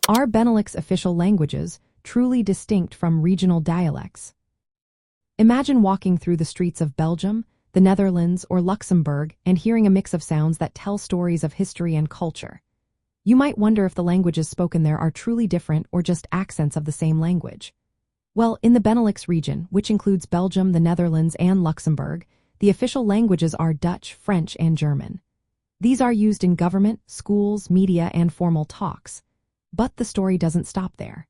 Are Benelux official languages truly distinct from regional dialects? Imagine walking through the streets of Belgium, the Netherlands, or Luxembourg and hearing a mix of sounds that tell stories of history and culture. You might wonder if the languages spoken there are truly different or just accents of the same language. Well, in the Benelux region, which includes Belgium, the Netherlands, and Luxembourg, the official languages are Dutch, French, and German. These are used in government, schools, media, and formal talks. But the story doesn't stop there.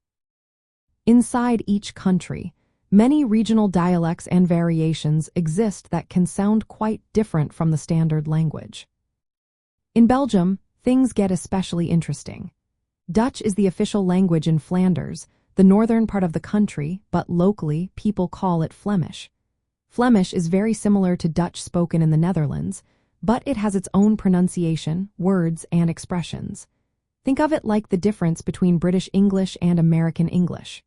Inside each country, many regional dialects and variations exist that can sound quite different from the standard language. In Belgium, things get especially interesting. Dutch is the official language in Flanders, the northern part of the country, but locally, people call it Flemish. Flemish is very similar to Dutch spoken in the Netherlands, but it has its own pronunciation, words, and expressions. Think of it like the difference between British English and American English.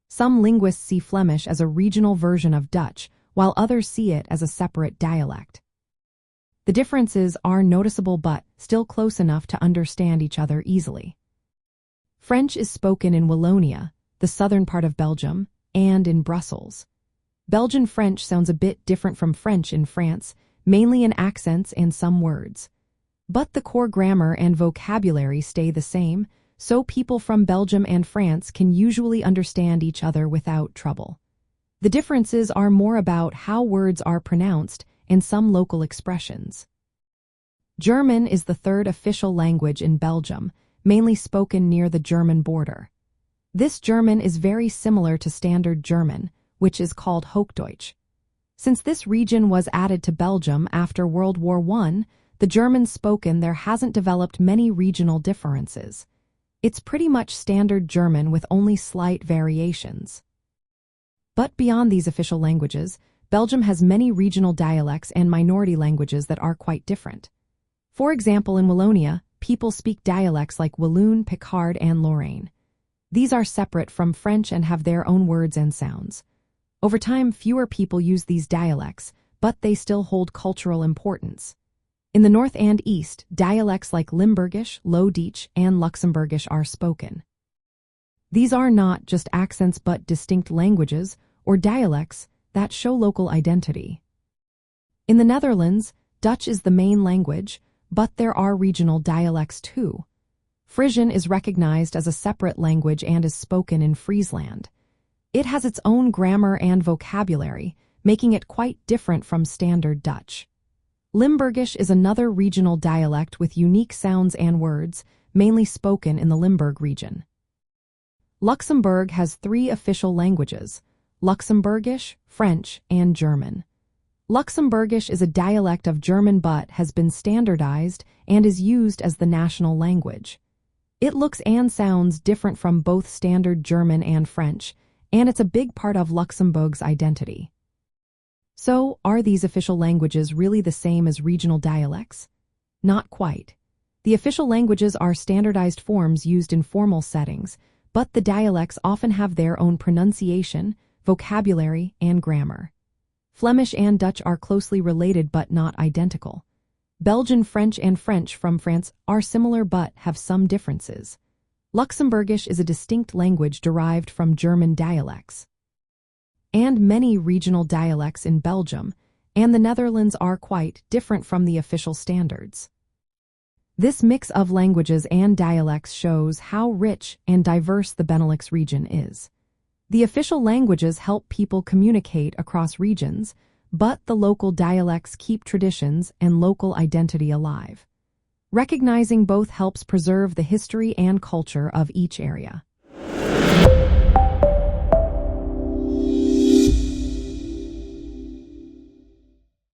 Some linguists see Flemish as a regional version of Dutch, while others see it as a separate dialect. The differences are noticeable but still close enough to understand each other easily. French is spoken in Wallonia, the southern part of Belgium, and in Brussels. Belgian French sounds a bit different from French in France, mainly in accents and some words. But the core grammar and vocabulary stay the same, so people from Belgium and France can usually understand each other without trouble. The differences are more about how words are pronounced and some local expressions. German is the third official language in Belgium, mainly spoken near the German border. This German is very similar to Standard German, which is called Hochdeutsch. Since this region was added to Belgium after World War I, the German spoken there hasn't developed many regional differences. It's pretty much Standard German with only slight variations. But beyond these official languages, Belgium has many regional dialects and minority languages that are quite different. For example, in Wallonia, people speak dialects like Walloon, Picard, and Lorraine. These are separate from French and have their own words and sounds. Over time, fewer people use these dialects, but they still hold cultural importance. In the north and east, dialects like Limburgish, Low-Dietsch, and Luxembourgish are spoken. These are not just accents but distinct languages, or dialects, that show local identity. In the Netherlands, Dutch is the main language, but there are regional dialects too. Frisian is recognized as a separate language and is spoken in Friesland. It has its own grammar and vocabulary, making it quite different from Standard Dutch. Limburgish is another regional dialect with unique sounds and words, mainly spoken in the Limburg region. Luxembourg has 3 official languages: Luxembourgish, French, and German. Luxembourgish is a dialect of German but has been standardized and is used as the national language. It looks and sounds different from both Standard German and French, and it's a big part of Luxembourg's identity. So, are these official languages really the same as regional dialects? Not quite. The official languages are standardized forms used in formal settings, but the dialects often have their own pronunciation, vocabulary, and grammar. Flemish and Dutch are closely related but not identical. Belgian French and French from France are similar but have some differences. Luxembourgish is a distinct language derived from German dialects. And many regional dialects in Belgium and the Netherlands are quite different from the official standards. This mix of languages and dialects shows how rich and diverse the Benelux region is. The official languages help people communicate across regions, but the local dialects keep traditions and local identity alive. Recognizing both helps preserve the history and culture of each area.